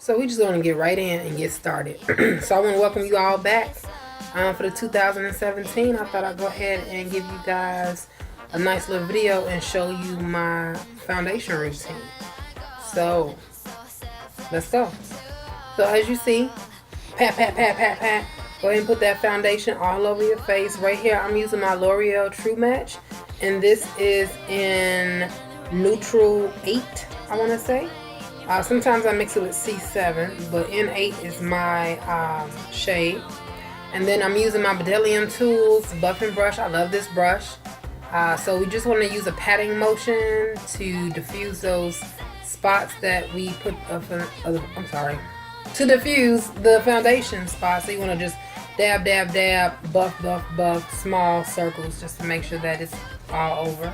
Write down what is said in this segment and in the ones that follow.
So we just want to get right in and get started. So I want to welcome you all back for the 2017. I thought I'd go ahead and give you guys a nice little video and show you my foundation routine. So let's go. So as you see, pat, pat, pat, pat, pat. Go ahead and put that foundation all over your face. Right here, I'm using my L'Oreal True Match, and this is in Neutral 8, I want to say. Sometimes I mix it with C7, but N8 is my shade. And then I'm using my Bdellium Tools buffing brush. I love this brush. So we just want to use a patting motion to diffuse those spots that we put, to diffuse the foundation spots. So you want to just dab, dab, dab, buff, buff, buff, small circles just to make sure that it's all over.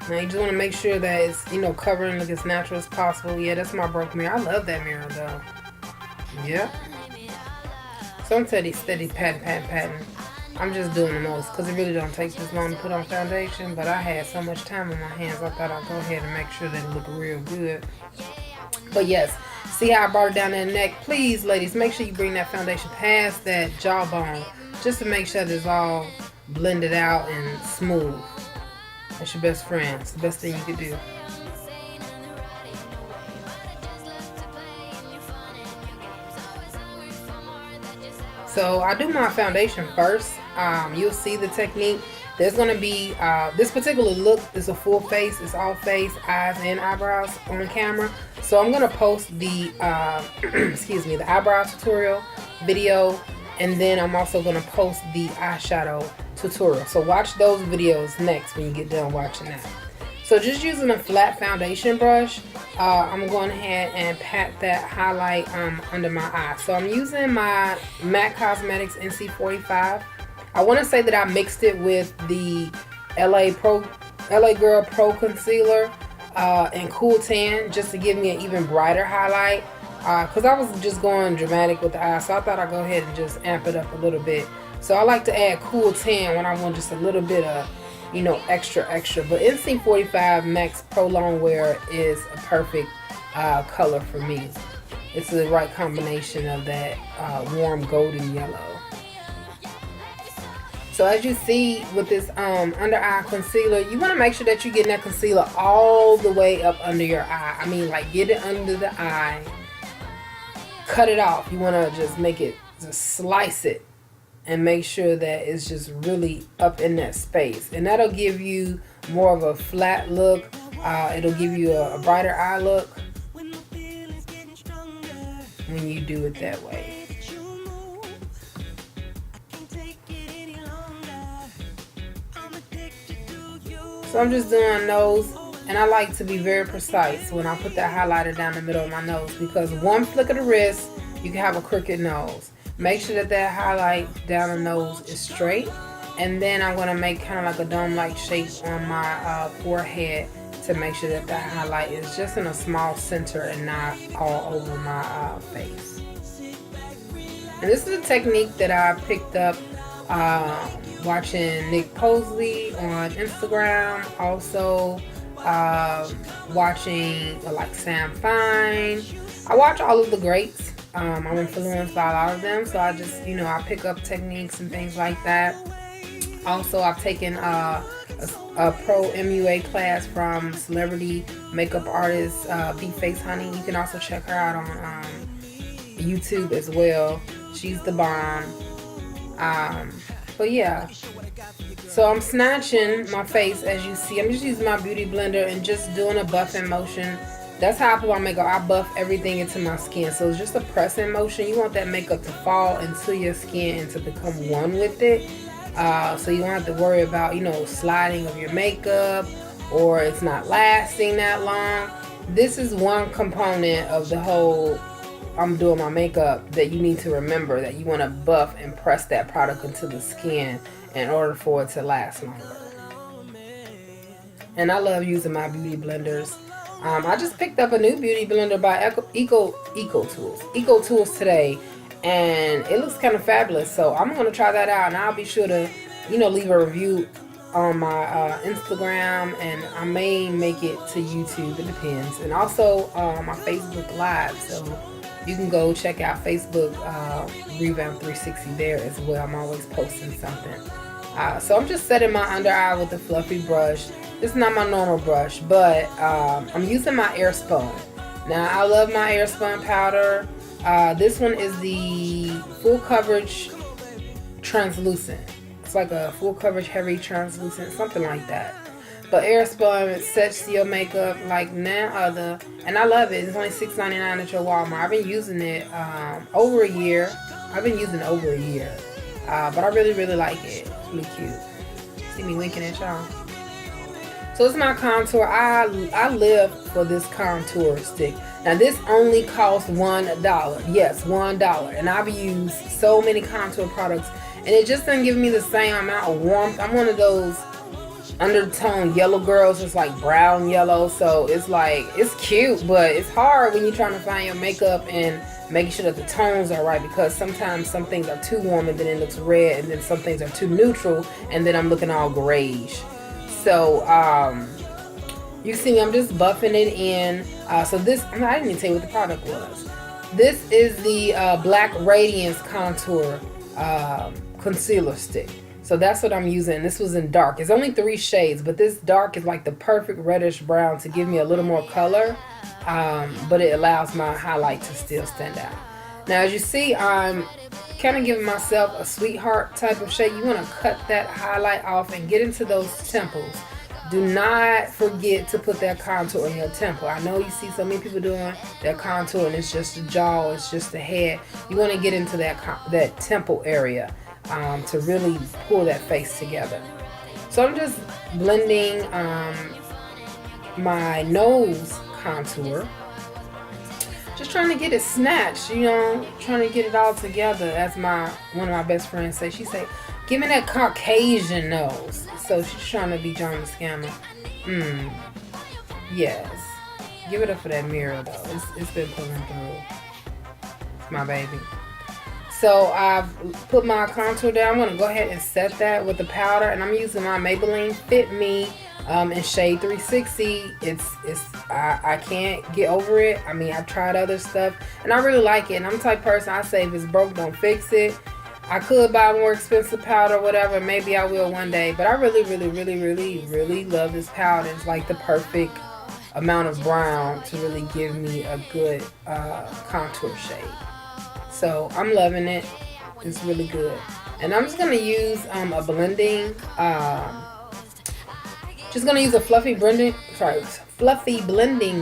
Now you just want to make sure that it's, covering, look as natural as possible. Yeah, that's my broke mirror. I love that mirror though. Yep. So I'm steady patting. I'm just doing the most because it really don't take this long to put on foundation, but I had so much time on my hands, I thought I'd go ahead and make sure that it looked real good. But yes, see how I brought it down that neck? Please, ladies, make sure you bring that foundation past that jawbone just to make sure that it's all blended out and smooth. That's your best friend. It's the best thing you could do. So I do my foundation first. You'll see the technique. There's going to be, this particular look is a full face. It's all face, eyes, and eyebrows on camera. So I'm going to post the, the eyebrow tutorial video. And then I'm also going to post the eyeshadow tutorial. So watch those videos next when you get done watching that. So just using a flat foundation brush, I'm going ahead and pat that highlight under my eye. So I'm using my MAC Cosmetics NC45. I want to say that I mixed it with the LA Girl Pro Concealer and Cool Tan just to give me an even brighter highlight. Because I was just going dramatic with the eye, so I thought I'd go ahead and just amp it up a little bit. So I like to add Cool Tan when I want just a little bit of, extra. But NC45 MA.C Prolongwear is a perfect color for me. It's the right combination of that warm golden yellow. So as you see with this under eye concealer, you want to make sure that you're getting that concealer all the way up under your eye. I mean, like, get it under the eye. Cut it off. You want to just slice it and make sure that it's just really up in that space, and that'll give you more of a flat look. It'll give you a brighter eye look when you do it that way. So I'm just doing those. And I like to be very precise when I put that highlighter down the middle of my nose, because one flick of the wrist, you can have a crooked nose. Make sure that that highlight down the nose is straight. And then I'm going to make kind of like a dome-like shape on my forehead to make sure that that highlight is just in a small center and not all over my face. And this is a technique that I picked up watching Nick Posley on Instagram. Also, watching like Sam Fine. I watch all of the greats. I'm influenced by a lot of them, so I just, I pick up techniques and things like that. Also, I've taken a pro MUA class from celebrity makeup artist B-Face Honey. You can also check her out on YouTube as well. She's the bomb. But yeah. So I'm snatching my face, as you see. I'm just using my beauty blender and just doing a buffing motion. That's how I put my makeup. I buff everything into my skin. So it's just a pressing motion. You want that makeup to fall into your skin and to become one with it. So you don't have to worry about, sliding of your makeup or it's not lasting that long. This is one component of the whole I'm doing my makeup that you need to remember, that you want to buff and press that product into the skin in order for it to last longer. And I love using my beauty blenders. I just picked up a new beauty blender by Eco Tools today, and it looks kind of fabulous. So I'm going to try that out, and I'll be sure to you know, leave a review on my Instagram, and I may make it to YouTube. It depends. And also my Facebook Live, so you can go check out Facebook Revamp 360 there as well. I'm always posting something. So I'm just setting my under eye with a fluffy brush. This is not my normal brush, but I'm using my Spun. Now, I love my Spun powder. This one is the full coverage translucent. It's like a full coverage heavy translucent, something like that. But Spun sets your makeup like none other, and I love it. It's only $6.99 at your Walmart. I've been using it over a year. But I really like it. It's really cute. See me winking at y'all. So it's my contour. I live for this contour stick. Now this only costs $1. Yes, $1. And I've used so many contour products, and it just doesn't give me the same amount of warmth. I'm one of those undertone yellow girls. It's like brown yellow, so it's like, it's cute, but it's hard when you're trying to find your makeup and making sure that the tones are right, because sometimes some things are too warm and then it looks red, and then some things are too neutral and then I'm looking all grayish. So you see me, I'm just buffing it in. So this, I didn't even tell you what the product was. This is the Black Radiance Contour Concealer Stick. So that's what I'm using. This was in dark. It's only 3 shades, but this dark is like the perfect reddish brown to give me a little more color. But it allows my highlight to still stand out. Now, as you see, I'm kind of giving myself a sweetheart type of shade. You want to cut that highlight off and get into those temples. Do not forget to put that contour in your temple. I know you see so many people doing their contour and it's just the jaw, it's just the head. You want to get into that temple area to really pull that face together. So I'm just blending my nose contour. Just trying to get it snatched, you know, trying to get it all together. As one of my best friends say, she said, give me that Caucasian nose. So she's trying to be John the Scammer. Yes. Give it up for that mirror though. It's been pulling through. It's my baby. So I've put my contour down. I'm going to go ahead and set that with the powder, and I'm using my Maybelline Fit Me in shade 360. I can't get over it. I mean, I've tried other stuff and I really like it, and I'm the type of person, I say if it's broke, don't fix it. I could buy more expensive powder or whatever, maybe I will one day, but I really love this powder. It's like the perfect amount of brown to really give me a good contour shade. So I'm loving it. It's really good. And I'm just going to use a blending, just going to use a fluffy blending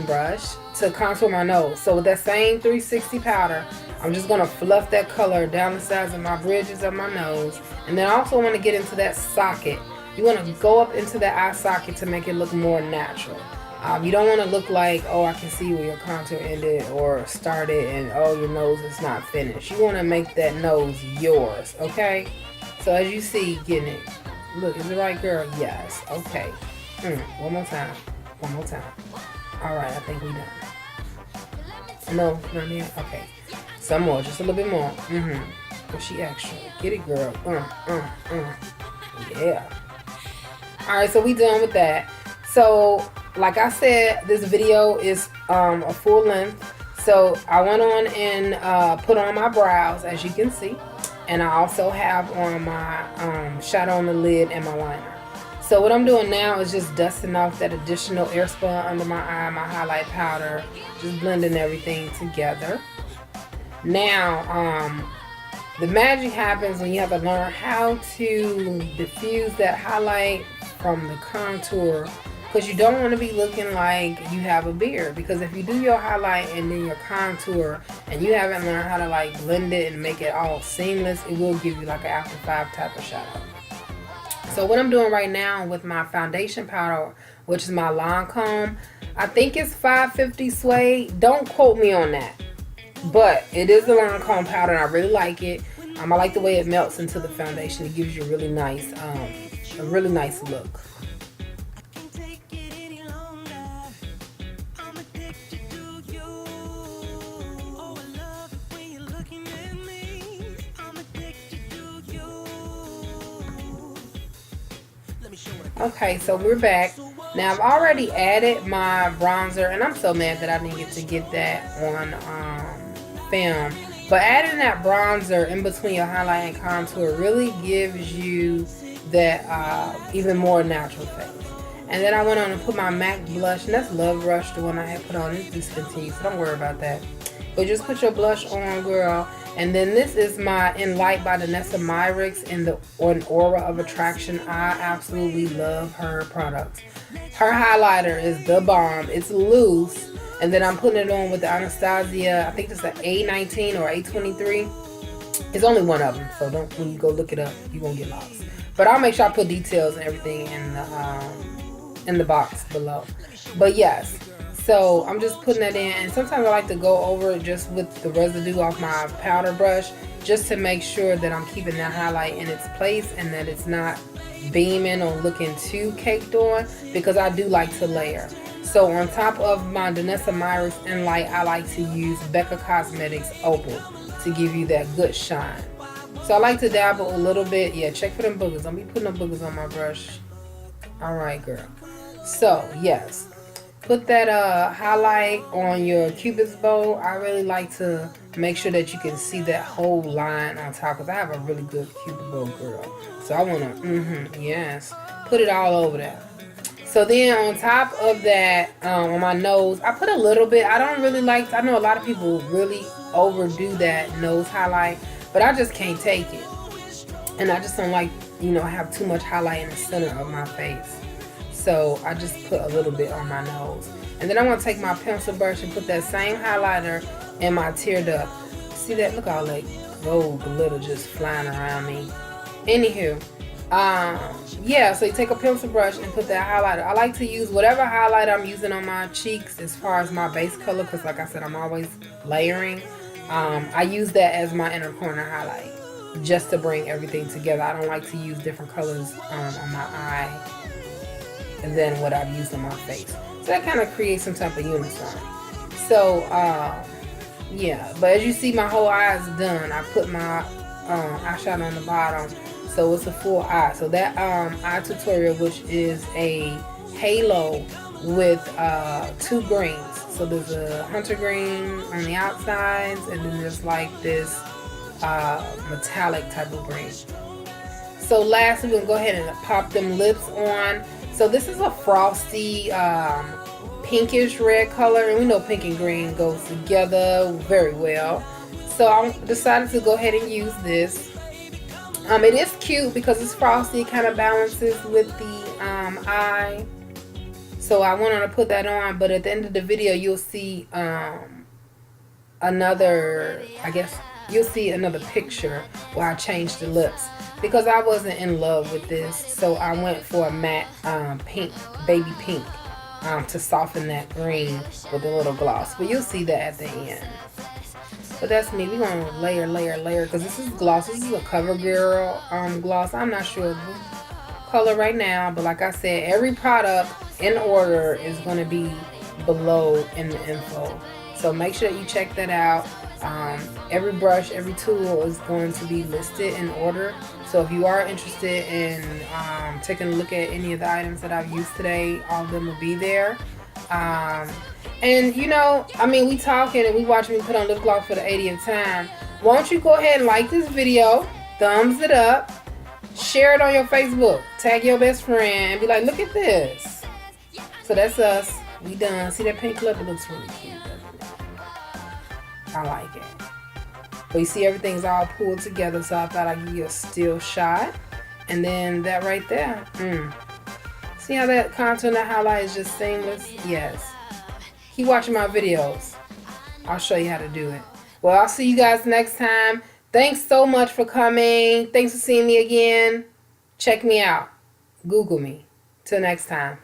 brush to contour my nose. So with that same 360 powder, I'm just going to fluff that color down the sides of my bridges of my nose. And then I also want to get into that socket. You want to go up into that eye socket to make it look more natural. You don't want to look like, oh, I can see where your contour ended or started and, oh, your nose is not finished. You want to make that nose yours, okay? So as you see, getting it. Look, is it right, girl? Yes. Okay. One more time. One more time. All right, I think we done. No, not yet. Okay. Some more, just a little bit more. But she extra. Get it, girl. Yeah. All right, so we done with that. So, like I said, this video is a full length. So I went on and put on my brows, as you can see, and I also have on my shadow on the lid and my liner. So what I'm doing now is just dusting off that additional Spun under my eye, my highlight powder, just blending everything together. Now, the magic happens when you have to learn how to diffuse that highlight from the contour, because you don't want to be looking like you have a beard. Because if you do your highlight and then your contour and you haven't learned how to like blend it and make it all seamless, it will give you like an after 5 type of shadow. So what I'm doing right now with my foundation powder, which is my Lancôme, I think it's 550 Suede. Don't quote me on that, but it is a Lancôme powder and I really like it. I like the way it melts into the foundation. It gives you a really nice look. Okay, so we're back. Now I've already added my bronzer, and I'm so mad that I didn't get to get that on film. But adding that bronzer in between your highlight and contour really gives you that even more natural face. And then I went on and put my MAC blush, and that's Loverush, the one I had put on. It's discontinued, so don't worry about that. But just put your blush on, girl. And then this is my Enlight by Danessa Myricks in the Aura of Attraction. I absolutely love her products. Her highlighter is the bomb. It's loose. And then I'm putting it on with the Anastasia, I think it's the A19 or A23. It's only one of them, so don't, when you go look it up, you won't get lost. But I'll make sure I put details and everything in the box below. But yes. So I'm just putting that in, and sometimes I like to go over it just with the residue off my powder brush, just to make sure that I'm keeping that highlight in its place and that it's not beaming or looking too caked on, because I do like to layer. So on top of my Danessa Myricks Enlight, I like to use Becca Cosmetics Opal to give you that good shine. So I like to dabble a little bit. Yeah, check for them boogers. Don't be putting them boogers on my brush. Alright, girl. So, yes. Put that highlight on your cupid's bow. I really like to make sure that you can see that whole line on top, because I have a really good cupid bow, girl. So I want to, yes, put it all over there. So then on top of that, on my nose, I put a little bit. I don't really like, I know a lot of people really overdo that nose highlight, but I just can't take it. And I just don't like, have too much highlight in the center of my face. So I just put a little bit on my nose. And then I'm going to take my pencil brush and put that same highlighter in my tear duct. See that? Look all that gold glitter just flying around me. Anywho, yeah, so you take a pencil brush and put that highlighter. I like to use whatever highlighter I'm using on my cheeks as far as my base color, because like I said, I'm always layering. I use that as my inner corner highlight just to bring everything together. I don't like to use different colors on my eye than what I've used on my face. So that kind of creates some type of unison. So, yeah. But as you see, my whole eye is done. I put my eyeshadow on the bottom, so it's a full eye. So that eye tutorial, which is a halo with 2 greens. So there's a hunter green on the outsides, and then there's like this metallic type of green. So last, we're going to go ahead and pop them lips on. So this is a frosty pinkish red color, and we know pink and green goes together very well. So I decided to go ahead and use this. It is cute because it's frosty. It kind of balances with the eye. So I went on to put that on, but at the end of the video you'll see another, I guess you'll see another picture where I changed the lips, because I wasn't in love with this, so I went for a matte pink, baby pink, to soften that green with a little gloss. But you'll see that at the end. But that's me. We're going to layer, because this is gloss. This is a Covergirl gloss. I'm not sure of the color right now, but like I said, every product in order is going to be below in the info. So make sure that you check that out. Every brush, every tool is going to be listed in order. So if you are interested in taking a look at any of the items that I've used today, all of them will be there. And we talking and we watching me put on lip gloss for the 80th time. Why don't you go ahead and like this video, thumbs it up, share it on your Facebook, tag your best friend, and be like, look at this. So that's us. We done. See that pink lip? It looks really cute. I like it. But you see, everything's all pulled together, so I thought I'd give you a still shot. And then that right there. See how that contour and that highlight is just seamless? Yes. Keep watching my videos. I'll show you how to do it. Well, I'll see you guys next time. Thanks so much for coming. Thanks for seeing me again. Check me out. Google me. Till next time.